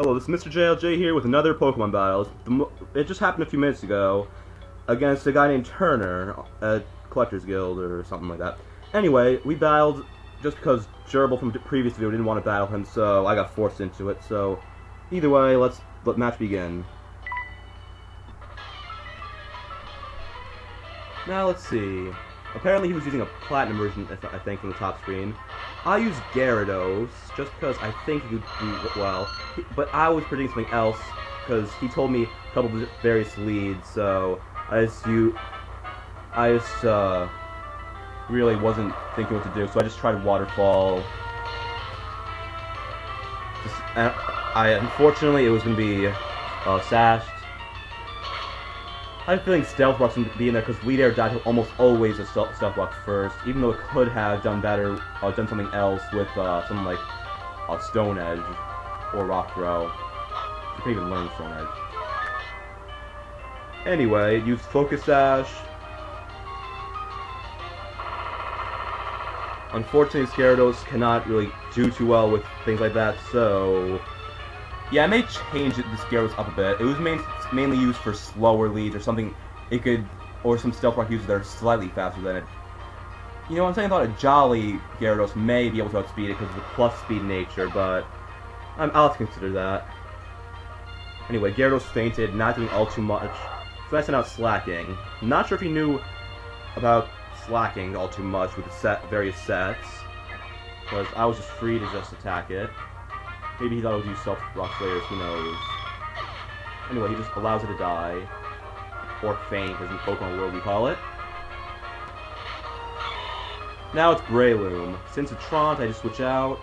Hello, this is mrJLJ here with another Pokemon battle. It just happened a few minutes ago against a guy named Turner at Collector's Guild or something like that. Anyway, we battled just because Gerbil from the previous video didn't want to battle him, so I got forced into it. So, either way, let match begin. Now let's see. Apparently he was using a Platinum version, I think, in the top screen. I used Gyarados, just because I think he could do well. But I was predicting something else, because he told me a couple of various leads, so I just really wasn't thinking what to do, so I just tried Waterfall. Unfortunately, it was going to be Sashed. I have a feeling Stealth Rock's going to be in there because Lead Air died almost always a Stealth Rock first, even though it could have done better, done something else with something like Stone Edge or Rock Throw. You can't even learn Stone Edge. Anyway, use Focus Sash. Unfortunately, Gyarados cannot really do too well with things like that, so yeah, I may change this Gyarados up a bit. It was mainly used for slower leads or something it could, or some Stealth Rock users that are slightly faster than it. You know, I'm saying I thought a Jolly Gyarados may be able to outspeed it because of the plus speed nature, but I'll have to consider that. Anyway, Gyarados fainted, not doing all too much, so I sent out Slacking. Not sure if he knew about Slacking all too much with the various sets, because I was just free to just attack it. Maybe he thought I would use Stealth Rock Slayers, who knows. Anyway, he just allows it to die. Or faint, as in Pokemon World we call it. Now it's Breloom. Since it's Trant, I just switch out.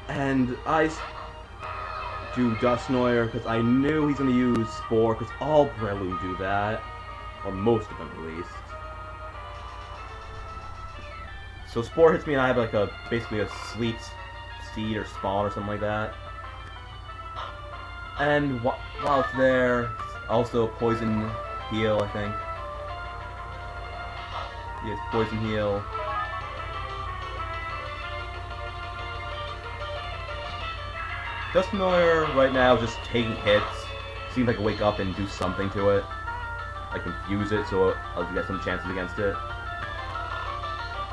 And I do Dusknoir, because I knew he's going to use Spore, because all Breloom do that. Or most of them, at least. So Spore hits me and I have like basically a Sleep Seed or Spawn or something like that. And while it's there, also Poison Heal, I think. Yes, Poison Heal. Dusknoir right now just taking hits. Seems like I wake up and do something to it. I confuse it so I'll get some chances against it.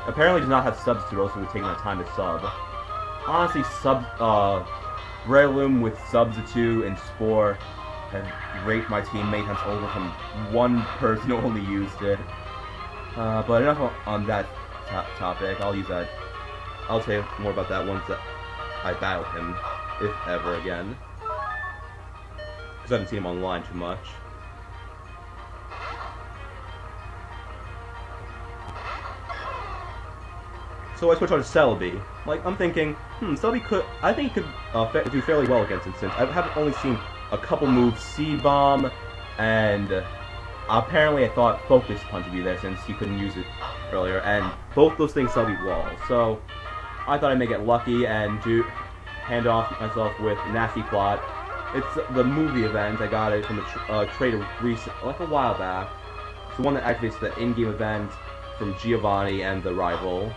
Apparently does not have Substitute, also we're taking that time to sub. Honestly, Breloom with Substitute and Spore have raped my teammate times over from one person who only used it. But enough on that topic. I'll tell you more about that once I battle him, if ever again. Because I haven't seen him online too much. So I switch on to Celebi. Like, I'm thinking, Celebi I think he could do fairly well against it, since I have only seen a couple moves, C-Bomb, and apparently I thought Focus Punch would be there since he couldn't use it earlier, and both those things Celebi wall. So I thought I may get lucky and hand off myself with Nasty Plot. It's the movie event. I got it from a trade like a while back. It's the one that activates the in-game event from Giovanni and the rival.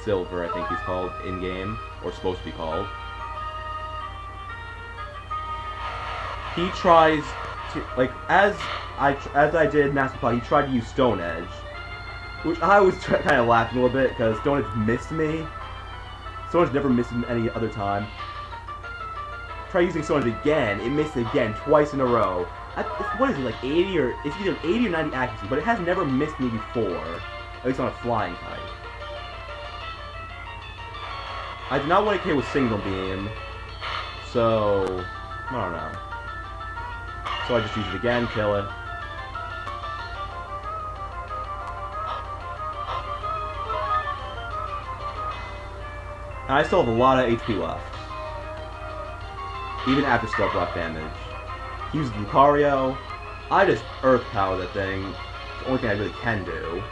Silver, I think he's called in-game, or supposed to be called. He tries to, like, as I did Nasty Plot, he tried to use Stone Edge, which I was kind of laughing a little bit because Stone Edge missed me. Stone Edge never missed him any other time. Try using Stone Edge again, it missed again twice in a row. What is it, like 80 or it's either 80 or 90 accuracy, but it has never missed me before, at least on a flying type. I do not want to KO with Signal Beam, so I don't know. So I just use it again, kill it. And I still have a lot of HP left, even after Stealth Rock damage. He uses Lucario. I just Earth Power that thing. It's the only thing I really can do.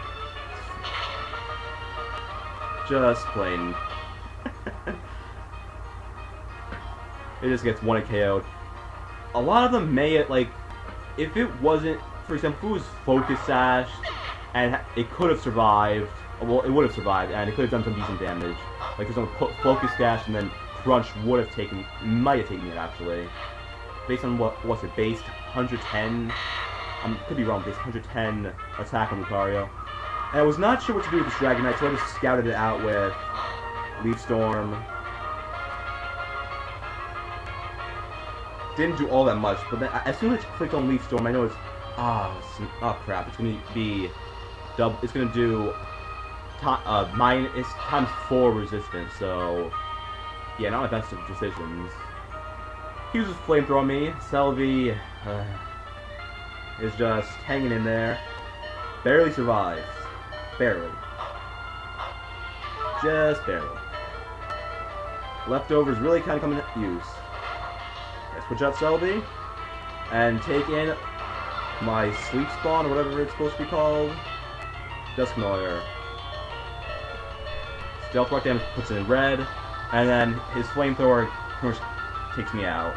Just plain. It just gets one KO'd. A lot of them may, like, if it wasn't, for example, if it was Focus Sash, and it could have survived, well, it would have survived, and it could have done some decent damage. Like, there's no Focus Sash and then crunch would have might have taken it actually. Based on what was it, based 110, could be wrong, based 110 attack on Lucario. And I was not sure what to do with this Dragonite, so I just scouted it out with Leaf Storm. Didn't do all that much, but then as soon as I clicked on Leaf Storm, I noticed, oh crap, it's gonna be it's gonna do it's times 4 resistance, so yeah, not my best of decisions. He uses Flamethrower on me. Selby is just hanging in there. Barely survives. Barely. Just barely. Leftovers really kind of come into use. I switch out Selby and take in my Sleep Spawn, or whatever it's supposed to be called. Dusknoir. Stealth Rock damage puts it in red, and then his Flamethrower takes me out.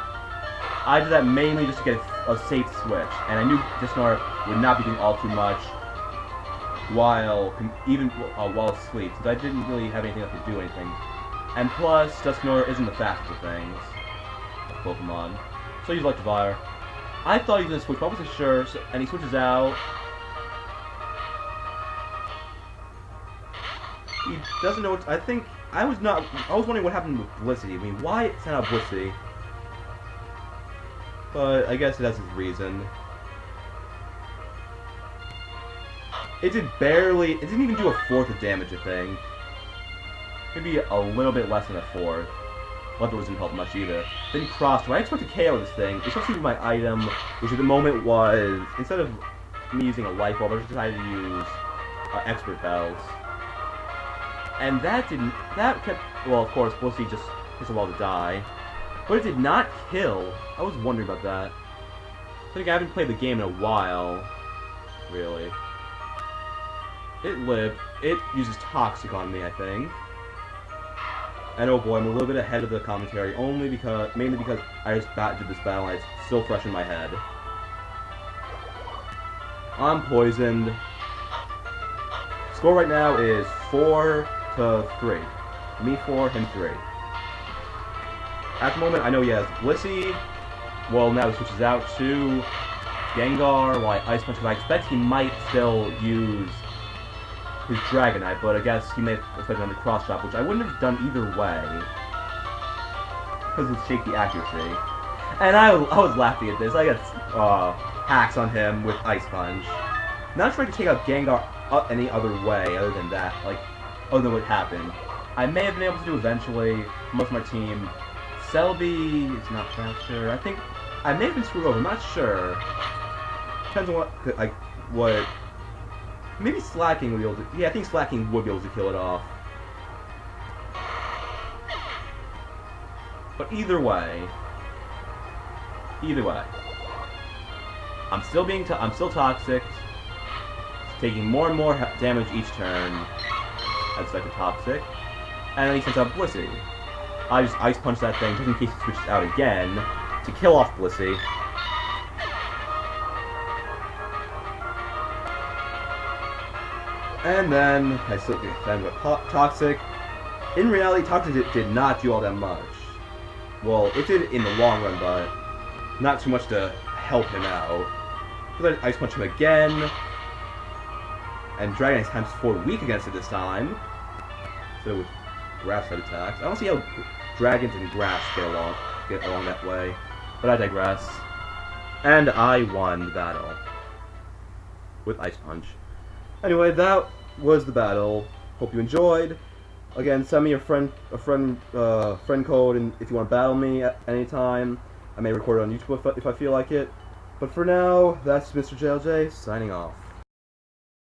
I did that mainly just to get a safe switch, and I knew Dusknoir would not be doing all too much while asleep, since I didn't really have anything that could do anything. And plus, Dusknoir isn't the fastest of things of Pokemon, so I use Electivire. I thought he was gonna switch, but I wasn't sure, and he switches out. He doesn't know what I was wondering what happened with Blissey. I mean, why send out Blissey? But I guess it has its reason. It didn't even do a fourth of damage, I think. Maybe a little bit less than a fourth. Leather wasn't help much either. Then Crossed. When I expect to KO this thing, especially with my item, which at the moment was, instead of me using a Life Orb, I decided to use Expert Bells. And that kept, well, of course, Blissey just takes a while to die. But it did not kill. I was wondering about that. I think I haven't played the game in a while, really. It lived. It uses Toxic on me, I think. And oh boy, I'm a little bit ahead of the commentary, mainly because I just did this battle and it's still fresh in my head. I'm poisoned. Score right now is 4-3. Me 4, him 3. At the moment, I know he has Blissey. Well, now he switches out to Gengar, while I Ice Punch, because I expect he might still use his Dragonite, but I guess he may have expected another Cross Chop, which I wouldn't have done either way, because of shaky accuracy. And I was laughing at this. I got hacks on him with Ice Punch. Not trying to take out Gengar any other way other than that, other than what happened. I may have been able to do eventually. Most of my team. Selby is not faster. I think I may have been screwed over. I'm not sure. Depends on what. Maybe Slacking would be able to. Yeah, I think Slacking would be able to kill it off. But either way, I'm still toxic, taking more and more damage each turn as like a toxic, and then he sends out Blissey. I just Ice Punch that thing just in case he switches out again to kill off Blissey. And then I still get defended with Toxic. In reality, Toxic did not do all that much. Well, it did in the long run, but not too much to help him out. So I Ice Punch him again. And Dragonite's times 4 weak against it this time. So with Grass type attacks. I don't see how Dragons and Grass get along that way. But I digress. And I won the battle. With Ice Punch. Anyway, that was the battle. Hope you enjoyed. Again, send me a friend code, and if you want to battle me at any time, I may record it on YouTube if I feel like it. But for now, that's mrJLJ signing off.